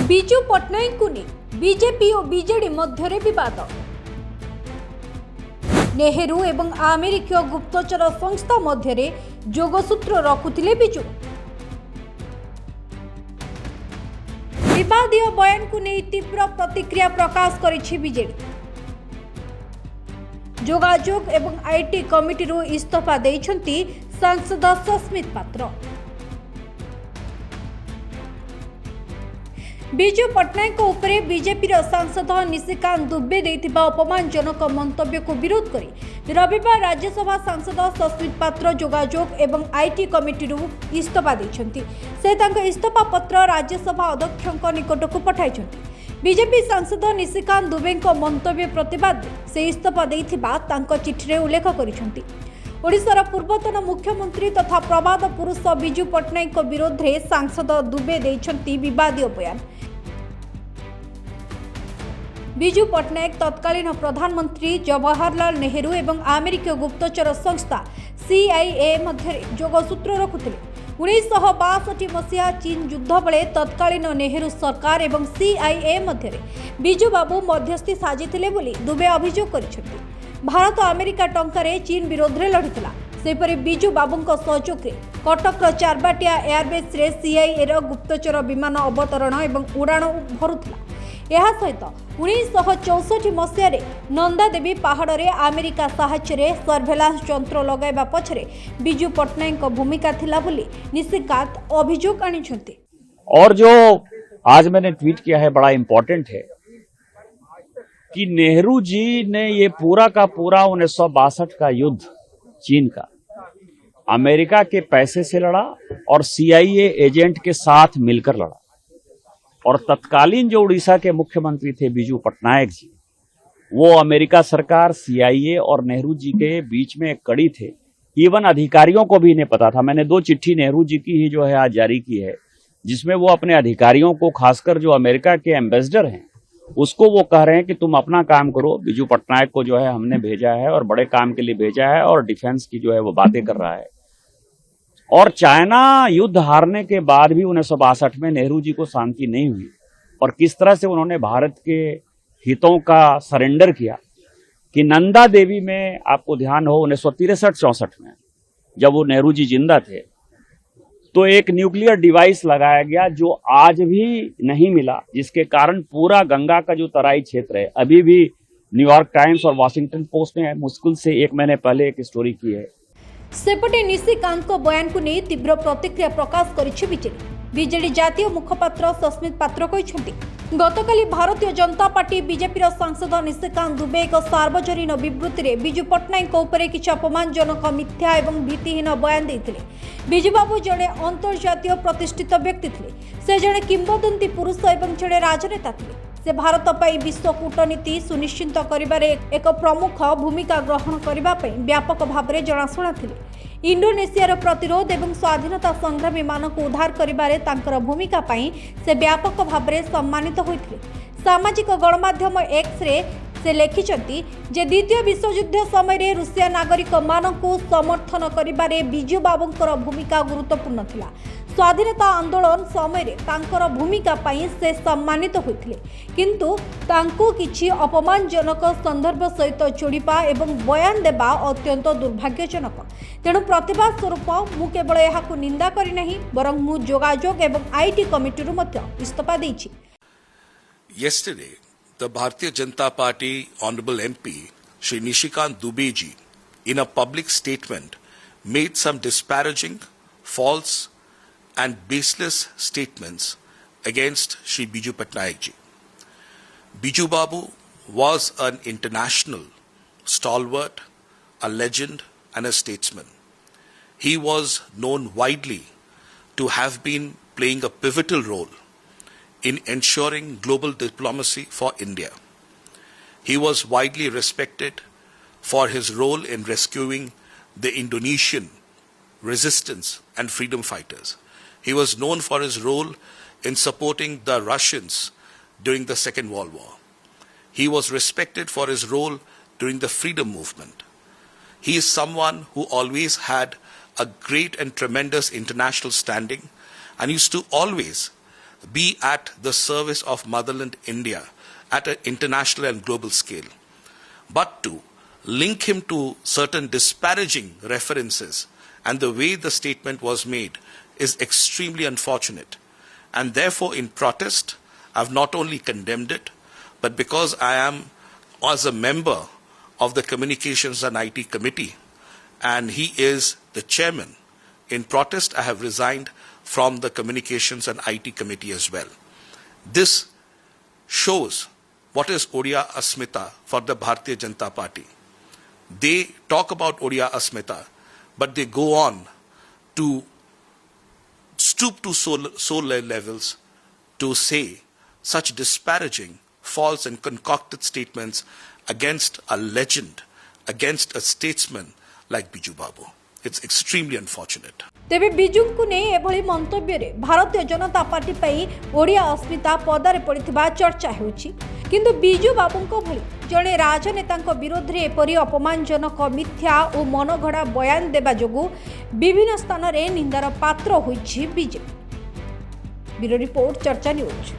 विजु पट्टनायक को नहीं बीजेपी और बीजेडी मध्य विवाद। नेहरू एवं अमेरिकीय गुप्तचर संस्था मध्य जोगसूत्र रखुथिले विजु। विवादीय बयान को नहीं तीव्र प्रतिक्रिया प्रकाश करिछि बीजेडी। जोगाजोग एवं आईटी कमिटी इस्तीफा देइछंती सांसद सस्मित पात्र। विजु पट्टनायक उपरे बीजेपी सांसद निशिकांत दुबे देइथिबा अपमानजनक मंतव्य को विरोध करी रविवार राज्यसभा सांसद सस्मित पात्र जोगाजोग एवं आईटी कमिटी इस्तीफा देइछंती। से तांका इस्तीफा पत्र राज्यसभा अध्यक्षक निकट को पठाइछंती। बीजेपी सांसद निशिकांत दुबे मंतव्य प्रतिवाद से इस्तीफा देइथिबा तांका चिठिरे उल्लेख करिछंती। ओडिशार पूर्वतन मुख्यमंत्री तथा प्रवाद पुरुष विजु पट्टनायक विरोध में सांसद दुबे देइछंती विवादीय बयान। विजु पट्टनायक तत्कालीन प्रधानमंत्री जवाहरलाल नेहरू एवं अमेरिकीय गुप्तचर संस्था CIA मध्य जोगसूत्र रखुथिले। 1962 मसीहा चीन युद्ध बेले तत्कालीन नेहरू सरकार एवं CIA मध्य विजु बाबू मध्यस्थी साजिथिले बोली दुबे अभियोग करिसेंती। भारत अमेरिका टंकारे चीन विरोध में लड़ीला। सेपरि विजु बाबू सहयोग में कटक चारबाटिया एयरबेस रे CIA रो गुप्तचर विमान अवतरण और उड़ाण भरुला। यह सहित 1964 मसीह नंदादेवी पहाड़ में अमेरिका साहाय्य सर्भेलांस यंत्र लगाइबा पछरे विजु पट्टनायक भूमिका थिला बोली निशिकांत अभियोग आनिछंती। और जो आज मैंने ट्वीट किया है बड़ा इंपॉर्टेंट है कि नेहरू जी ने ये पूरा का पूरा 1962 का युद्ध चीन का अमेरिका के पैसे से लड़ा और CIA एजेंट के साथ मिलकर लड़ा। और तत्कालीन जो उड़ीसा के मुख्यमंत्री थे विजु पट्टनायक जी, वो अमेरिका सरकार, CIA और नेहरू जी के बीच में एक कड़ी थे। इवन अधिकारियों को भी नहीं पता था। मैंने 2 चिट्ठी नेहरू जी की ही जो है आज जारी की है, जिसमें वो अपने अधिकारियों को, खासकर जो अमेरिका के एम्बेसडर हैं, उसको वो कह रहे हैं कि तुम अपना काम करो। विजु पट्टनायक को जो है हमने भेजा है और बड़े काम के लिए भेजा है और डिफेंस की जो है वो बातें कर रहा है। और चाइना युद्ध हारने के बाद भी 1962 में नेहरू जी को शांति नहीं हुई और किस तरह से उन्होंने भारत के हितों का सरेंडर किया कि नंदा देवी में आपको ध्यान हो 1963-64 में जब वो नेहरू जी जिंदा थे तो एक न्यूक्लियर डिवाइस लगाया गया जो आज भी नहीं मिला, जिसके कारण पूरा गंगा का जो तराई क्षेत्र है, अभी भी न्यूयॉर्क टाइम्स और वाशिंगटन पोस्ट ने मुश्किल से 1 महीने पहले एक स्टोरी की है। सेपटे निशिकांत को बयान को नहीं तीव्र प्रतिक्रिया प्रकाश करिछि बीजेडी। बीजेडी जातीय मुखपात्र सस्मित पात्र कहते गतकाली भारतीय जनता पार्टी बीजेपी सांसद निशिकांत दुबे एक सार्वजनीन विवृत्ति में विजु पट्टनायक उपरे किछि अपमानजनक मिथ्या एवं भीतिहीन बयान देथिले। विजु बाबू जड़े अंतर्जातीय प्रतिष्ठित व्यक्ति थे। से जड़े किंवदंती पुरुष एवं जड़े राजनेता थे। से भारत पर विश्व कूटनीति सुनिश्चित करिबारे एक प्रमुख भूमिका ग्रहण करने व्यापक भाव में जनाशुना थे। इंडोनेशियार प्रतिरोध एवं स्वाधीनता संग्रामी मानक उद्धार करिबारे तांकर भूमिका पाई से व्यापक भाव में सम्मानित होइथिले। सामाजिक गणमाध्यम X रे से लिखिछंती जे द्वितीय विश्वयुद्ध समय रूसिया नागरिक मानकु समर्थन करिबारे विजु बाबूंकर भूमिका गुरुत्वपूर्ण थिला। स्वाधीनता आंदोलन समय तांकर भूमिका पाई से सम्मानित होइथिले, किंतु तांको किछि अपमानजनक संदर्भ सहित जोड़िबा एवं बयान देबा अत्यंत दुर्भाग्यजनक। तेणु प्रतिवाद स्वरूप मु केवल एहाकु निंदा करि नहीं बरं मु जोगाजोग एवं आईटी कमिटी इस्तीफा देइछि। Yesterday, the Bharatiya Janata Party Honorable MP Shri Nishikant Dubey ji, in a public statement, made some disparaging, false and baseless statements against Shri Biju Patnaik ji. Biju Babu was an international stalwart, a legend and a statesman. He was known widely to have been playing a pivotal role in ensuring global diplomacy for India. He was widely respected for his role in rescuing the Indonesian resistance and freedom fighters. He was known for his role in supporting the Russians during the Second World War. He was respected for his role during the freedom movement. He is someone who always had a great and tremendous international standing and used to always be at the service of motherland India at an international and global scale. But to link him to certain disparaging references and the way the statement was made is extremely unfortunate. And therefore, in protest, I've not only condemned it, but because I am as a member of the Communications and IT Committee, and he is the chairman, in protest, I have resigned from the Communications and IT Committee as well. This shows what is Odia Asmita for the Bharatiya Janata Party. They talk about Odia Asmita, but they go on to stoop to soul levels to say such disparaging, false and concocted statements against a legend, against a statesman like Biju Babu. It's extremely unfortunate. तेबे बिजुंकु ने एभली मंतव्य रे Bharatiya Janata party पई ओडिया अस्मिता पदारे पड़िथिबा चर्चा हेउछि किंतु बिजु बाबुंको भली जणे राजनेतांको विरोध रे एपरि अपमानजनक मिथ्या ओ मनगढ़ा बयान देबा जोगु विभिन्न स्थान रे निंदार पात्र होइछि बीजेपी। ब्यूरो रिपोर्ट चर्चा न्यूज।